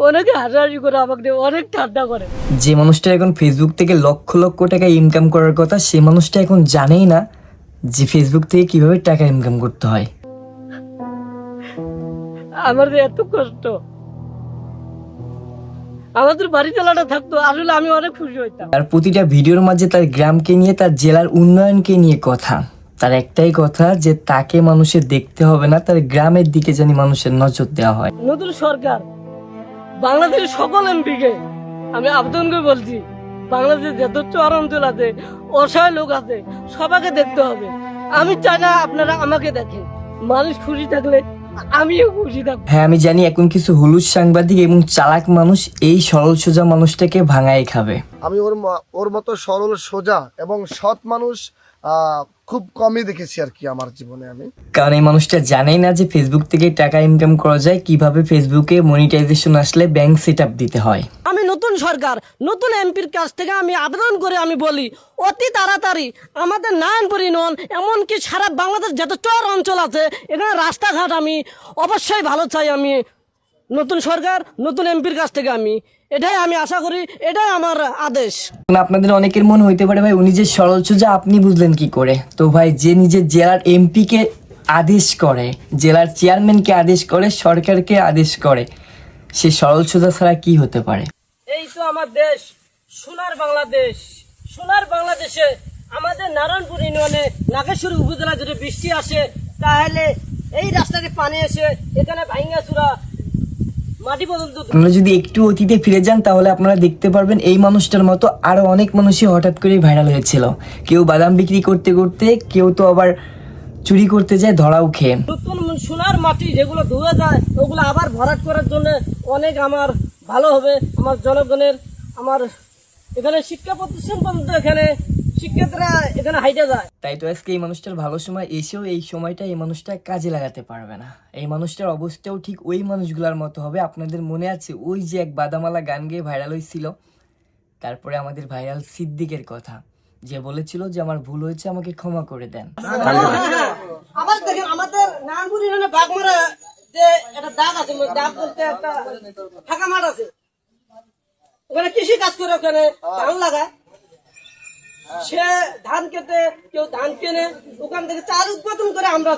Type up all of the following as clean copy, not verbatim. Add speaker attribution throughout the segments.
Speaker 1: অনেকে হাসাহাসি করে, আমাকে অনেক ঠান্ডা করে।
Speaker 2: যে মানুষটা এখন ফেসবুক থেকে লক্ষ লক্ষ টাকা ইনকাম করার কথা, সে মানুষটা এখন জানেই না যে ফেসবুক থেকে কিভাবে টাকা ইনকাম করতে হয়।
Speaker 1: আমার যে এত কষ্ট, আমাদের বাড়ি চালাটা থাকতো, আসলে আমি অনেক খুশি হইতাম।
Speaker 2: তার প্রতিটা ভিডিওর মাঝে তার গ্রামকে নিয়ে, তার জেলার উন্নয়নকে নিয়ে কথা। তার একটাই কথা যে তাকে মানুষের দেখতে হবে না, তার গ্রামের দিকে জানি মানুষের নজর দেওয়া হয়।
Speaker 1: নতুন সরকার বাংলাদেশের সকল এমপিকে আমি আবেদন করে বলছি, বাংলাদেশের যত চর অঞ্চল আছে, অসহায় লোক আছে, সবাইকে দেখতে হবে। আমি চাই না আপনারা আমাকে দেখেন। মানুষ খুশি থাকলে আমিও খুশি থাকবো।
Speaker 2: হ্যাঁ, আমি জানি এখন কিছু হলুদ সাংবাদিক এবং চালাক মানুষ এই সরল সোজা মানুষটাকে ভাঙায় খাবে।
Speaker 3: আমি ওর মতো সরল সোজা এবং সৎ মানুষ খুব কমই দেখেছি আর কি আমার জীবনে আমি।
Speaker 2: কারণ এই মানুষটা জানেই না যে ফেসবুক থেকে টাকা ইনকাম করা যায়, কিভাবে ফেসবুকে মনিটাইজেশন আসলে ব্যাংক সেট আপ দিতে হয়।
Speaker 1: আমি নতুন সরকার, নতুন এমপির কাছ থেকে আমি আবেদন করে আমি বলি, অতি তাড়াতাড়ি আমাদের নারায়ণপুর ইউনিয়ন, এমনকি সারা বাংলাদেশ যত চর অঞ্চল আছে, এখানে রাস্তাঘাট আমি অবশ্যই ভালো চাই। আমি নতুন সরকার, নতুন এমপির কাছ থেকে এটাই আমি আশা করি, এটাই আমার আদেশ।
Speaker 2: আপনাদের অনেকের মনে হইতে পারে, ভাই উনি যে সরল সোজা আপনি বুঝলেন কি করে? তো ভাই, যে নিজের জেলার এমপিকে আদেশ করে, জেলার চেয়ারম্যানকে আদেশ করে, সরকারকে আদেশ করে, সে সরল সোজা ছাড়া কি হতে পারে?
Speaker 1: এই তো আমার দেশ, সোনার বাংলাদেশ। সোনার বাংলাদেশে আমাদের নারায়ণপুর ইউনিয়নে নাগেশ্বরী উপজেলা যদি বৃষ্টি আসে, তাহলে এই রাস্তাতে পানি এসে এখানে ভাঙ্গাচুরা মাটি পর্যন্ত।
Speaker 2: আপনারা যদি একটু অতীতে ফিরে যান, তাহলে আপনারা দেখতে পারবেন এই মানুষটার মতো আরো অনেক মানুষই হঠাৎ করেই ভাইরাল হয়েছিল। কেউ বাদাম বিক্রি করতে করতে, কেউ তো আবার চুরি করতে যায় ধরাও খেয়ে।
Speaker 1: নতুন সোনার মাটি যেগুলো ধুয়ে যায়, ওগুলো আবার ভরাট করার জন্য অনেক আমার ভালো হবে, আমার জনগণের। আমার এখানে শিক্ষা প্রতিষ্ঠান পর্যন্ত, এখানে শিক্ষার্থীরা এখানে হাইটে যায়।
Speaker 2: তাই তো আজকে এই মানুষটার ভালো সময় এসেও এই সময়টা এই মানুষটা কাজে লাগাতে পারবে না। এই মানুষটার অবস্থাও ঠিক ওই মানুষগুলোর মতো হবে। আপনাদের মনে আছে ওই যে এক বাদামালা গান গেয়ে ভাইরাল হয়েছিল, তারপরে আমাদের ভাইরাল সিদ্দিকের কথা, যে বলেছিল যে আমার ভুল হয়েছে, আমাকে ক্ষমা করে দেন।
Speaker 1: আবার দেখেন আমাদের নারায়ণপুর ইউনিয়নে বাগমারা যে একটা দাগ আছে, দাগ বলতে একটা ফাঁকা মাঠ আছে, ওখানে কৃষি কাজ করে, ওখানে ধান লাগায়। সে ধান কেটে, কেউ ধান কেনে, ওখান থেকে চাল উৎপাদন করে আমরা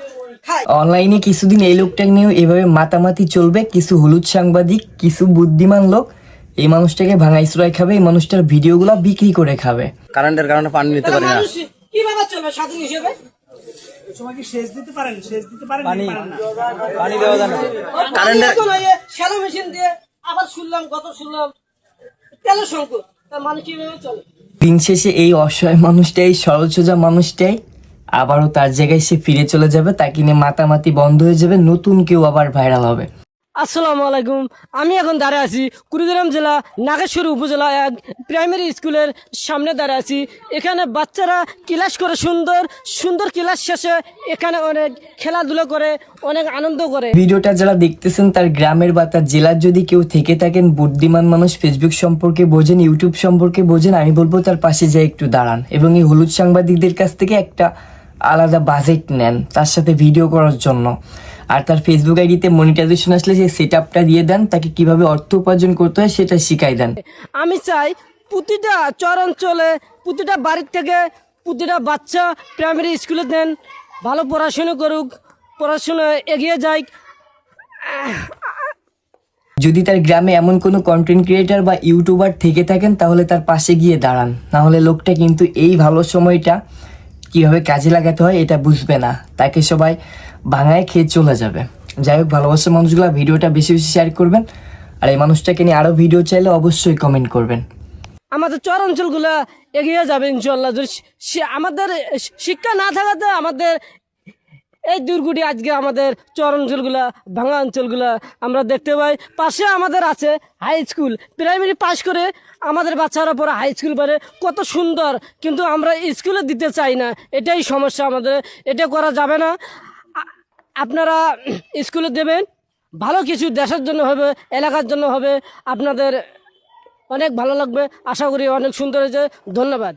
Speaker 1: খাই।
Speaker 2: অনলাইনে কিছুদিন এই লোকটাকে নিয়েও এভাবে মাতামাতি চলবে। কিছু হলুদ সাংবাদিক, কিছু বুদ্ধিমান লোক এই মানুষটাকে ভাঙাই চুরাই খাবে, এই মানুষটার ভিডিওগুলো বিক্রি করে খাবে।
Speaker 4: কারেন্টের কারণে পানি নিতে পারি না।
Speaker 1: মানুষ কিভাবে চলবে স্বাধীন হিসেবে?
Speaker 4: পানি দেওয়া যায় না। কারেন্টের
Speaker 1: শ্যালো মেশিন দিয়ে আবার শুনলাম তেলের সংকট, তার মানুষ কিভাবে চলে?
Speaker 2: দিন শেষে এই অসহায় মানুষটাই, এই সরল সোজা মানুষটাই আবারও তার জায়গায় সে ফিরে চলে যাবে, তাকে নিয়ে মাতামাতি বন্ধ হয়ে যাবে, নতুন কেউ আবার ভাইরাল হবে।
Speaker 1: আসসালামু আলাইকুম। আমি এখন দাঁড়িয়ে আছি কুড়িগ্রাম জেলা নাগেশ্বরী উপজেলা এক প্রাইমারি স্কুলের সামনে দাঁড়িয়ে আছি। এখানে বাচ্চারা ক্লাস করে, সুন্দর সুন্দর ক্লাস শেষে এখানে অনেক খেলাধুলো করে, অনেক আনন্দ করে।
Speaker 2: ভিডিওটা যারা দেখতেছেন, তার গ্রামের বা তার জেলার যদি কেউ থেকে থাকেন, বুদ্ধিমান মানুষ, ফেসবুক সম্পর্কে বোঝেন, ইউটিউব সম্পর্কে বোঝেন, আমি বলবো তার পাশে যেয়ে একটু দাঁড়ান এবং এই হলুদ সাংবাদিকদের কাছ থেকে একটা আলাদা বাজেট নেন তার সাথে ভিডিও করার জন্য। আর তার ফেসবুক আইডিতে মনিটাইজেশন আসলে সেই সেট আপটা দিয়ে দেন, তাকে কিভাবে অর্থ উপার্জন করতে হয় সেটা শিখাই দেন।
Speaker 1: আমি চাই প্রতিটা চর অঞ্চলে, প্রতিটা বাড়ির থেকে প্রতিটা বাচ্চা প্রাইমারি স্কুলে দেন, ভালো পড়াশুনো করুক, পড়াশুনো এগিয়ে যায়।
Speaker 2: যদি তার গ্রামে এমন কোনো কন্টেন্ট ক্রিয়েটার বা ইউটিউবার থেকে থাকেন, তাহলে তার পাশে গিয়ে দাঁড়ান। না হলে লোকটা কিন্তু এই ভালো সময়টা কিভাবে কাজে লাগাতে হয় এটা বুঝবে না, তাকে সবাই ভাঙায় খেয়ে চলে যাবে। যাই হোক, ভালোবাসার মানুষগুলো ভিডিওটা বেশি বেশি শেয়ার করবেন, আর এই মানুষটাকে নিয়ে আরও ভিডিও চাইলে অবশ্যই কমেন্ট করবেন।
Speaker 1: আমাদের চর অঞ্চলগুলো এগিয়ে যাবে ইনশাল্লাহ। যদি আমাদের শিক্ষা না থাকাতে আমাদের এই দুর্গটি আজকে আমাদের চর অঞ্চলগুলা, ভাঙা অঞ্চলগুলা আমরা দেখতে পাই। পাশে আমাদের আছে হাই স্কুল, প্রাইমারি পাশ করে আমাদের বাচ্চারা পরে হাই স্কুল পড়ে, কত সুন্দর, কিন্তু আমরা স্কুলে দিতে চাই না। এটাই সমস্যা আমাদের, এটা করা যাবে না। আপনারা স্কুলে দেবেন, ভালো কিছু দেশের জন্য হবে, এলাকার জন্য হবে, আপনাদের অনেক ভালো লাগবে। আশা করি অনেক সুন্দর হয়েছে। ধন্যবাদ।